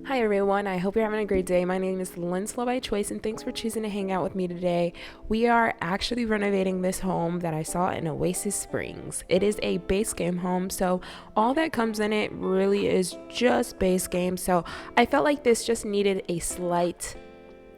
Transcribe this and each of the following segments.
Hi everyone, I hope you're having a great day. My name is LynzloByChoice and thanks for choosing to hang out with me today. We are actually renovating this home that I saw in Oasis Springs. It is a base game home, so all that comes in it really is just base game. So I felt like this just needed a slight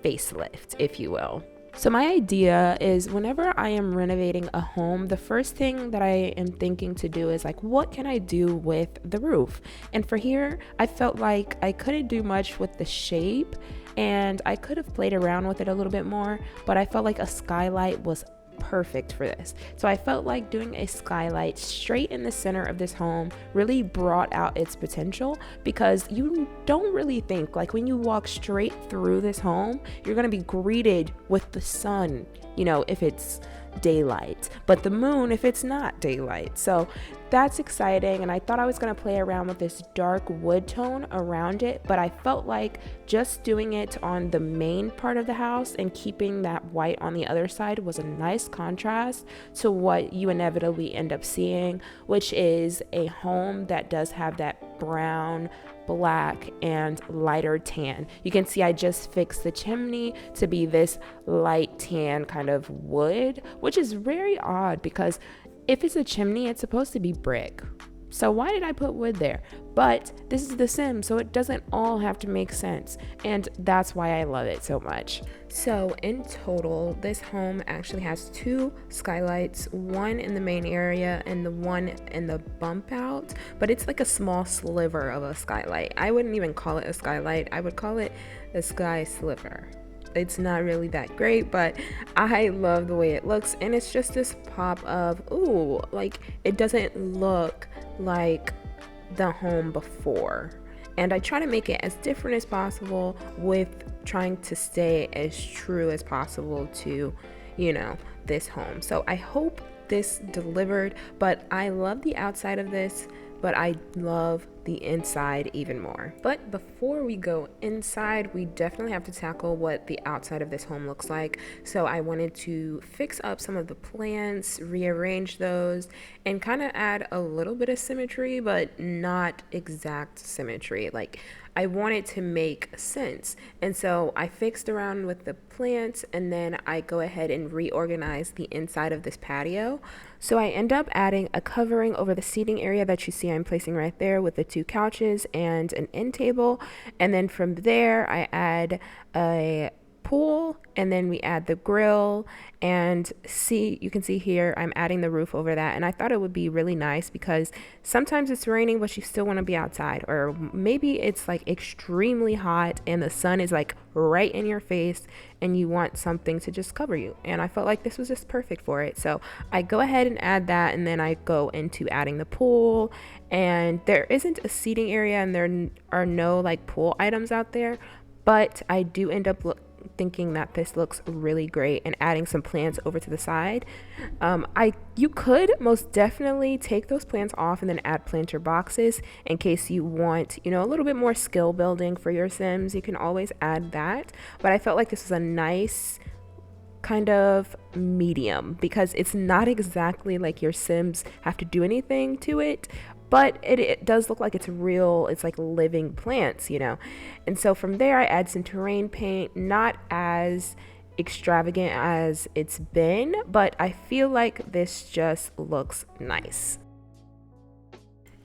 facelift, if you will. So my idea is whenever I am renovating a home, the first thing that I am thinking to do is like, what can I do with the roof? And for here, I felt like I couldn't do much with the shape and I could have played around with it a little bit more, but I felt like a skylight was perfect for this. So I felt like doing a skylight straight in the center of this home really brought out its potential, because you don't really think, like, when you walk straight through this home, you're going to be greeted with the sun, if it's daylight, but the moon if it's not daylight. So that's exciting, and I thought I was going to play around with this dark wood tone around it, but I felt like just doing it on the main part of the house and keeping that white on the other side was a nice contrast to what you inevitably end up seeing, which is a home that does have that brown, black, and lighter tan. You can see I just fixed the chimney to be this light tan kind of wood, which is very odd because if it's a chimney, it's supposed to be brick. So why did I put wood there? But this is The Sims, so it doesn't all have to make sense. And that's why I love it so much. So in total, this home actually has two skylights, one in the main area and the one in the bump out. But it's like a small sliver of a skylight. I wouldn't even call it a skylight. I would call it a sky sliver. It's not really that great, but I love the way it looks, and it's just this pop of, ooh, like it doesn't look like the home before. And I try to make it as different as possible with trying to stay as true as possible to, this home. So I hope this delivered, but I love the outside of this, but I love the inside even more. But before we go inside, we definitely have to tackle what the outside of this home looks like. So I wanted to fix up some of the plants, rearrange those, and kind of add a little bit of symmetry, but not exact symmetry. Like, I wanted to make sense. And so I fixed around with the plants, and then I go ahead and reorganize the inside of this patio. So I end up adding a covering over the seating area that you see I'm placing right there with the two couches and an end table. And then from there, I add a pool, and then we add the grill, and you can see here I'm adding the roof over that. And I thought it would be really nice because sometimes it's raining but you still want to be outside, or maybe it's like extremely hot and the sun is like right in your face and you want something to just cover you, and I felt like this was just perfect for it. So I go ahead and add that, and then I go into adding the pool. And there isn't a seating area and there are no like pool items out there, but I do end up thinking that this looks really great and adding some plants over to the side. You could most definitely take those plants off and then add planter boxes in case you want, a little bit more skill building for your Sims. You can always add that, but I felt like this was a nice kind of medium because it's not exactly like your Sims have to do anything to it, but it does look like it's real. It's like living plants, And so from there, I add some terrain paint, not as extravagant as it's been, but I feel like this just looks nice.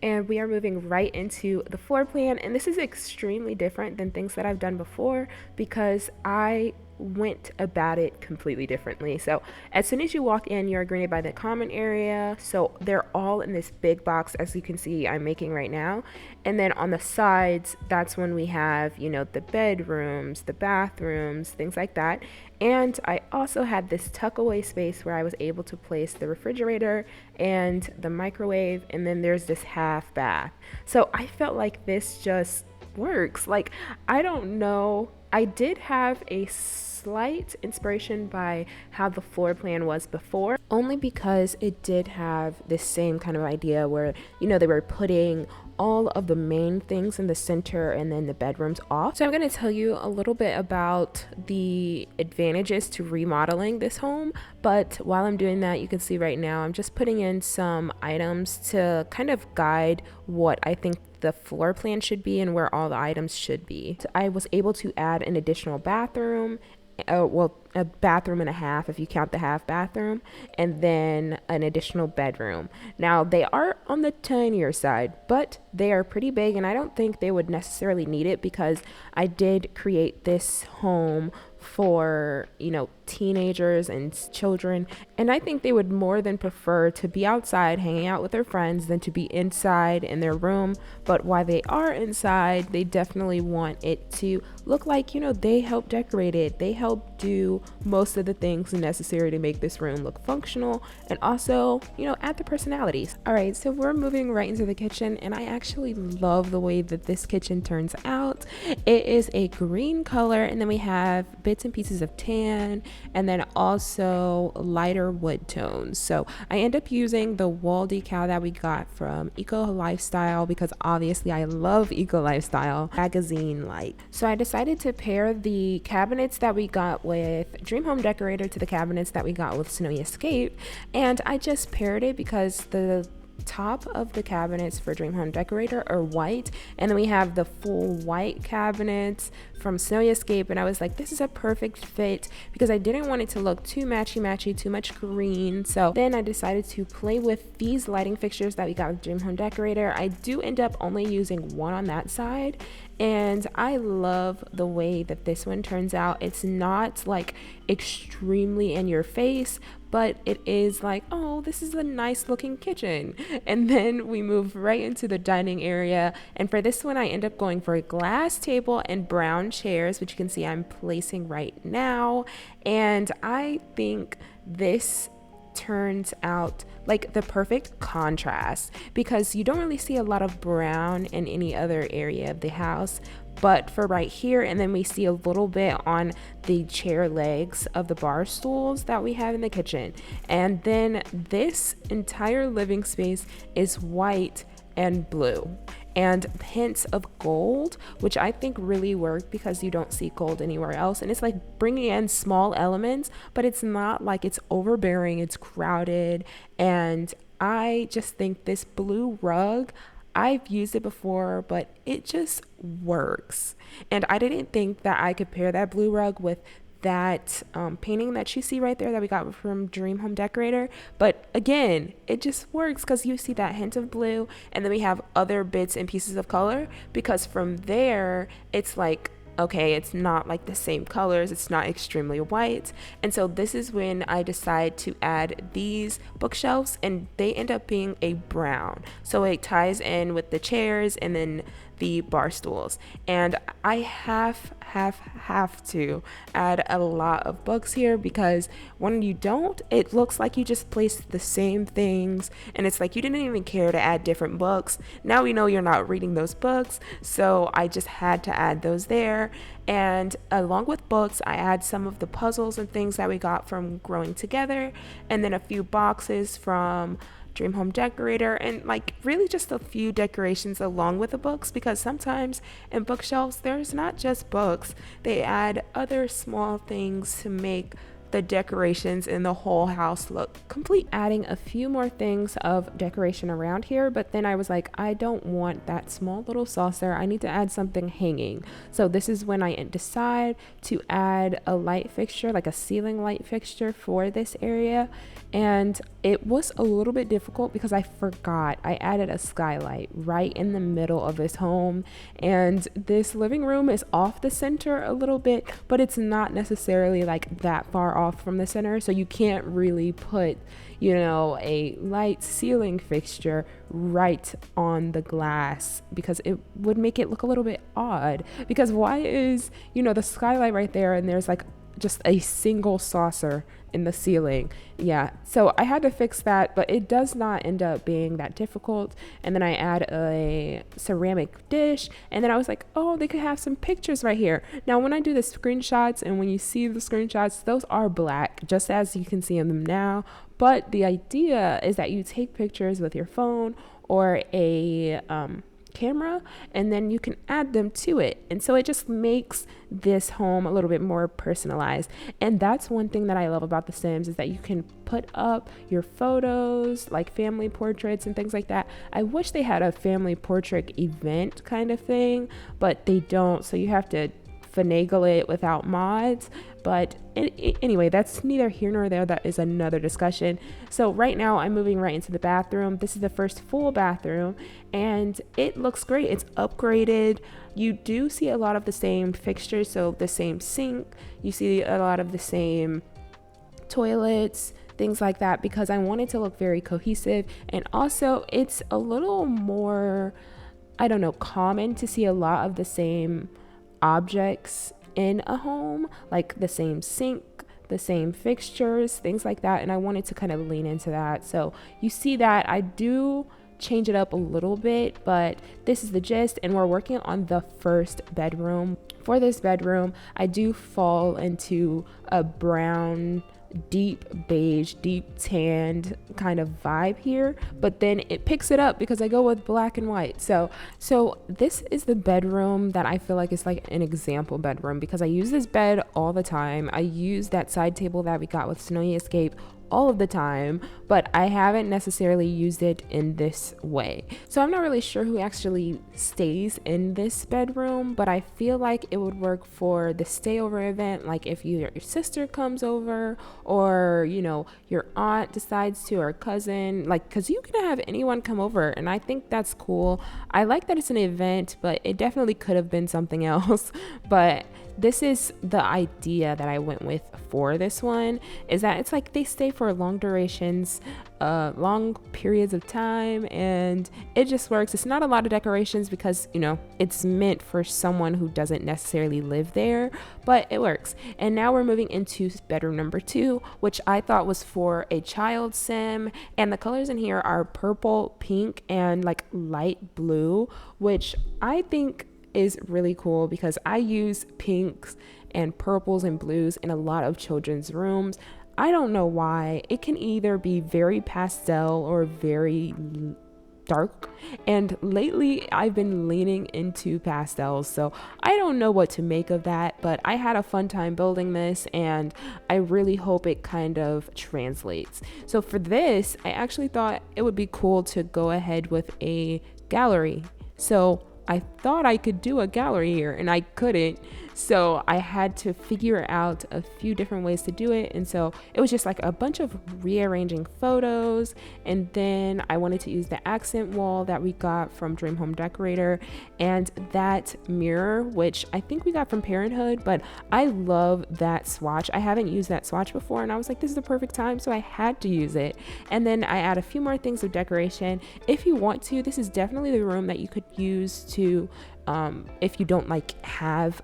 And we are moving right into the floor plan, and this is extremely different than things that I've done before because I went about it completely differently. So as soon as you walk in, you're greeted by the common area. So they're all in this big box, as you can see I'm making right now. And then on the sides, that's when we have, the bedrooms, the bathrooms, things like that. And I also had this tuck away space where I was able to place the refrigerator and the microwave, and then there's this half bath. So I felt like this just works. Like, I don't know, I did have a slight inspiration by how the floor plan was before, only because it did have this same kind of idea where, they were putting all of the main things in the center and then the bedrooms off. So I'm going to tell you a little bit about the advantages to remodeling this home, but while I'm doing that, you can see right now I'm just putting in some items to kind of guide what I think the floor plan should be and where all the items should be. So I was able to add an additional bathroom, a bathroom and a half if you count the half bathroom, and then an additional bedroom. Now they are on the tinier side, but they are pretty big, and I don't think they would necessarily need it because I did create this home for, teenagers and children, and I think they would more than prefer to be outside hanging out with their friends than to be inside in their room. But while they are inside, they definitely want it to look like, they help decorate it, they help do most of the things necessary to make this room look functional, and also, add the personalities. All right, so we're moving right into the kitchen, and I actually love the way that this kitchen turns out. It is a green color, and then we have bits and pieces of tan, and then also lighter wood tones. So I end up using the wall decal that we got from Eco Lifestyle because obviously I love Eco Lifestyle magazine light. So I decided to pair the cabinets that we got with Dream Home Decorator to the cabinets that we got with Snowy Escape, and I just paired it because the top of the cabinets for Dream Home Decorator are white, and then we have the full white cabinets from Snowy Escape, and I was like, this is a perfect fit because I didn't want it to look too matchy, too much green. So then I decided to play with these lighting fixtures that we got with Dream Home Decorator. I do end up only using one on that side, and I love the way that this one turns out. It's not like extremely in your face, but it is like, oh, this is a nice looking kitchen. And then we move right into the dining area, and for this one I end up going for a glass table and brown chairs, which you can see I'm placing right now. And I think this turns out like the perfect contrast because you don't really see a lot of brown in any other area of the house, but for right here, and then we see a little bit on the chair legs of the bar stools that we have in the kitchen. And then this entire living space is white and blue and hints of gold, which I think really worked because you don't see gold anywhere else. And it's like bringing in small elements, but it's not like it's overbearing, it's crowded. And I just think this blue rug, I've used it before, but it just works. And I didn't think that I could pair that blue rug with that painting that you see right there that we got from Dream Home Decorator, but again, it just works because you see that hint of blue, and then we have other bits and pieces of color, because from there it's like, okay, it's not like the same colors, it's not extremely white. And so this is when I decide to add these bookshelves, and they end up being a brown, so it ties in with the chairs and then the bar stools. And I have to add a lot of books here because when you don't, it looks like you just placed the same things, and it's like you didn't even care to add different books. Now we know you're not reading those books, so I just had to add those there. And along with books, I add some of the puzzles and things that we got from Growing Together, and then a few boxes from Dream Home Decorator, and like really just a few decorations along with the books, because sometimes in bookshelves there's not just books, they add other small things to make the decorations in the whole house look complete. Adding a few more things of decoration around here, but then I was like, I don't want that small little saucer, I need to add something hanging. So this is when I decide to add a light fixture, like a ceiling light fixture for this area. And it was a little bit difficult because I forgot I added a skylight right in the middle of this home, and this living room is off the center a little bit, but it's not necessarily like that far off from the center, so you can't really put, a light ceiling fixture right on the glass because it would make it look a little bit odd. Because why is, the skylight right there and there's like just a single saucer in the ceiling? Yeah, so I had to fix that, but it does not end up being that difficult. And then I add a ceramic dish, and then I was like, oh, they could have some pictures right here. Now when I do the screenshots, and when you see the screenshots, those are black, just as you can see in them now. But the idea is that you take pictures with your phone or a camera, and then you can add them to it. And so it just makes this home a little bit more personalized. And that's one thing that I love about The Sims, is that you can put up your photos, like family portraits and things like that. I wish they had a family portrait event kind of thing, but they don't. So you have to finagle it without mods. But anyway, that's neither here nor there. That is another discussion. So right now I'm moving right into the bathroom. This is the first full bathroom, and it looks great. It's upgraded. You do see a lot of the same fixtures, so the same sink. You see a lot of the same toilets, things like that, because I want it to look very cohesive. And also it's a little more, I don't know, common to see a lot of the same objects in a home, like the same sink, the same fixtures, things like that. And I wanted to kind of lean into that. So you see that I do change it up a little bit, but this is the gist. And we're working on the first bedroom. For this bedroom, I do fall into a brown, deep beige, deep tanned kind of vibe here, but then it picks it up because I go with black and white. So this is the bedroom that I feel like is like an example bedroom, because I use this bed all the time. I use that side table that we got with Snowy Escape all of the time, but I haven't necessarily used it in this way. So I'm not really sure who actually stays in this bedroom, but I feel like it would work for the stayover event, like if your sister comes over, or you know, your aunt decides to, or cousin, like, because you can have anyone come over, and I think that's cool. I like that it's an event, but it definitely could have been something else. But this is the idea that I went with for this one, is that it's like they stay for long durations, long periods of time, and it just works. It's not a lot of decorations because, you know, it's meant for someone who doesn't necessarily live there, but it works. And now we're moving into bedroom number 2, which I thought was for a child sim, and the colors in here are purple, pink, and like light blue, which I think is really cool because I use pinks and purples and blues in a lot of children's rooms. I don't know why. It can either be very pastel or very dark, and lately I've been leaning into pastels, so I don't know what to make of that, but I had a fun time building this, and I really hope it kind of translates. So for this, I actually thought it would be cool to go ahead with a gallery. So I thought I could do a gallery here, and I couldn't. So I had to figure out a few different ways to do it. And so it was just like a bunch of rearranging photos. And then I wanted to use the accent wall that we got from Dream Home Decorator, and that mirror, which I think we got from Parenthood, but I love that swatch. I haven't used that swatch before, and I was like, this is the perfect time. So I had to use it. And then I add a few more things of decoration. If you want to, this is definitely the room that you could use to, if you don't like have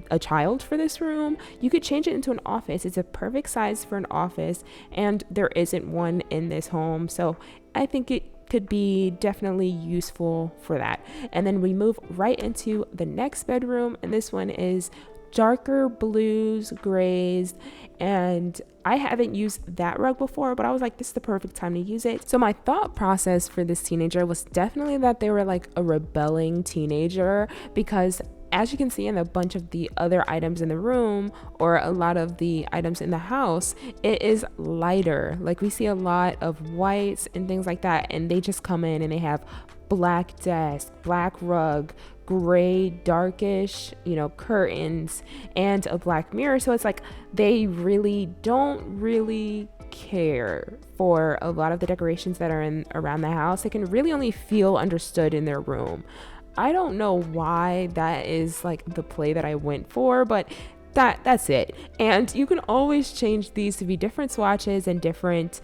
a child for this room, you could change it into an office. It's a perfect size for an office, and there isn't one in this home, so I think it could be definitely useful for that. And then we move right into the next bedroom, and this one is darker blues, grays, and I haven't used that rug before, but I was like, this is the perfect time to use it. So my thought process for this teenager was definitely that they were like a rebelling teenager, because as you can see in a bunch of the other items in the room, or a lot of the items in the house, it is lighter. Like we see a lot of whites and things like that, and they just come in and they have black desk, black rug, gray, darkish, you know, curtains, and a black mirror. So it's like they really don't really care for a lot of the decorations that are in around the house. They can really only feel understood in their room. I don't know why that is like the play that I went for, but that's it. And you can always change these to be different swatches and different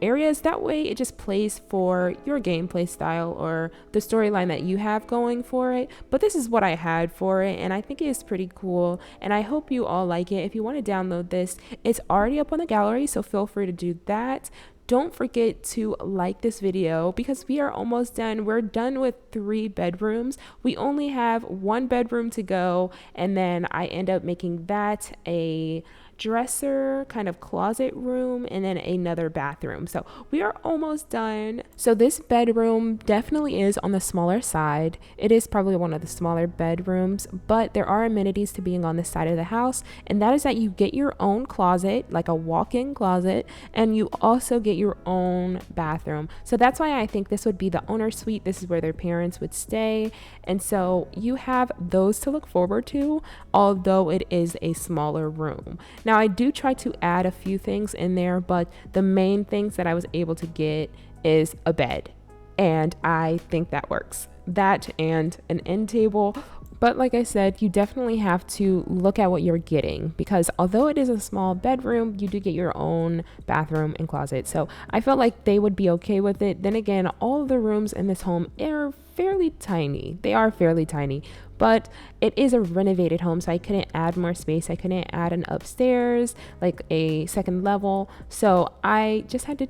areas. That way it just plays for your gameplay style or the storyline that you have going for it. But this is what I had for it, and I think it is pretty cool, and I hope you all like it. If you want to download this, it's already up on the gallery, so feel free to do that. Don't forget to like this video because we are almost done. We're done with 3 bedrooms. We only have 1 bedroom to go, and then I end up making that a dresser, kind of closet room, and then another bathroom. So we are almost done. So this bedroom definitely is on the smaller side. It is probably one of the smaller bedrooms, but there are amenities to being on this side of the house, and that is that you get your own closet, like a walk-in closet, and you also get your own bathroom. So that's why I think this would be the owner suite. This is where their parents would stay, and so you have those to look forward to, although it is a smaller room. Now I do try to add a few things in there, but the main things that I was able to get is a bed, and I think that works. That and an end table. But like I said, you definitely have to look at what you're getting, because although it is a small bedroom, you do get your own bathroom and closet. So I felt like they would be okay with it. Then again, all of the rooms in this home are fairly tiny. They are fairly tiny, but it is a renovated home, so I couldn't add more space. I couldn't add an upstairs, like a second level. So I just had to,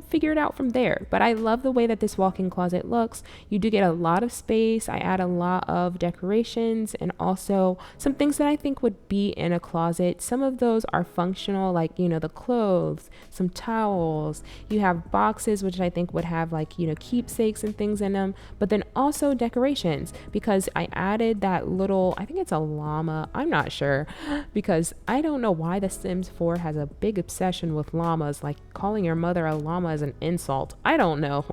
figure it out from there. But I love the way that this walk-in closet looks. You do get a lot of space. I add a lot of decorations and also some things that I think would be in a closet. Some of those are functional, like, the clothes, some towels. You have boxes, which I think would have like, keepsakes and things in them, but then also decorations, because I added that little, I think it's a llama, I'm not sure, because I don't know why The Sims 4 has a big obsession with llamas, like calling your mother a llama is an insult. I don't know.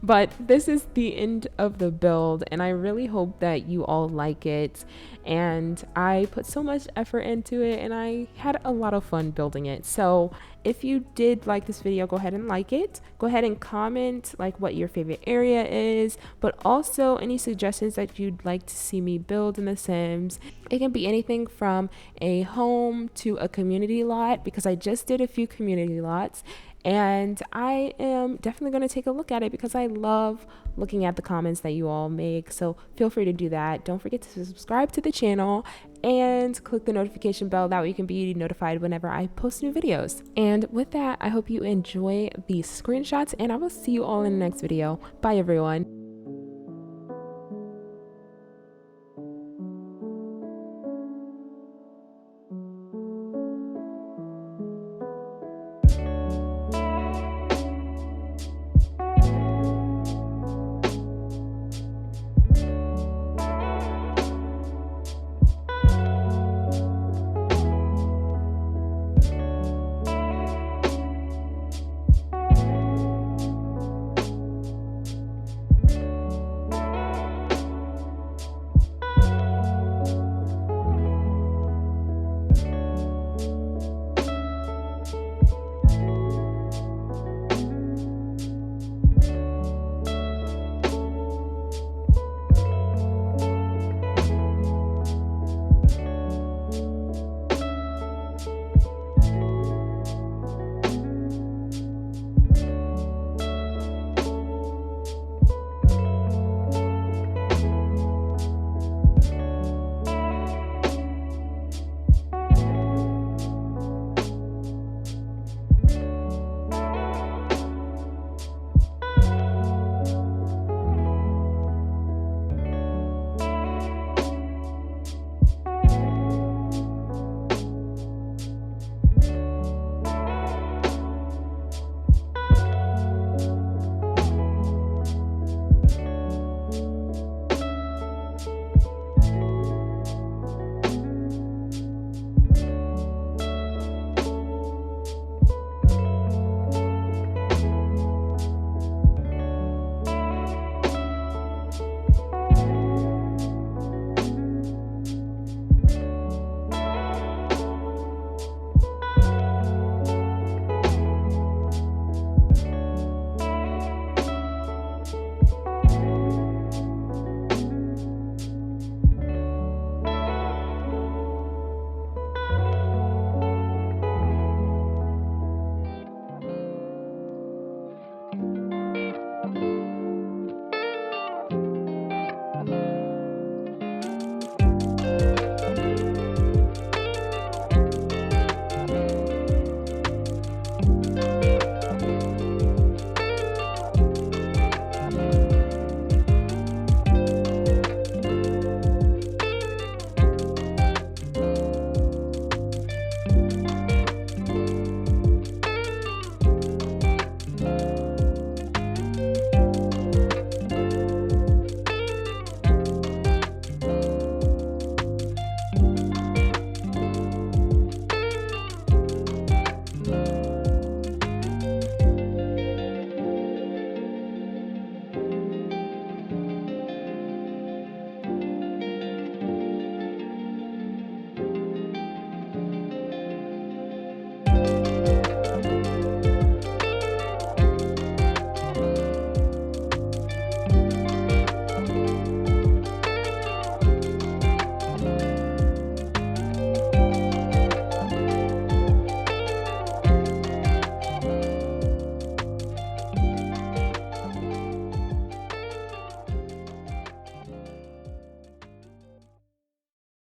But this is the end of the build, and I really hope that you all like it. And I put so much effort into it, and I had a lot of fun building it. So if you did like this video, go ahead and like it. Go ahead and comment like what your favorite area is, but also any suggestions that you'd like to see me build in The Sims. It can be anything from a home to a community lot, because I just did a few community lots, and I am definitely going to take a look at it because I love looking at the comments that you all make. So feel free to do that. Don't forget to subscribe to the channel and click the notification bell. That way you can be notified whenever I post new videos. And with that, I hope you enjoy these screenshots, and I will see you all in the next video. Bye everyone.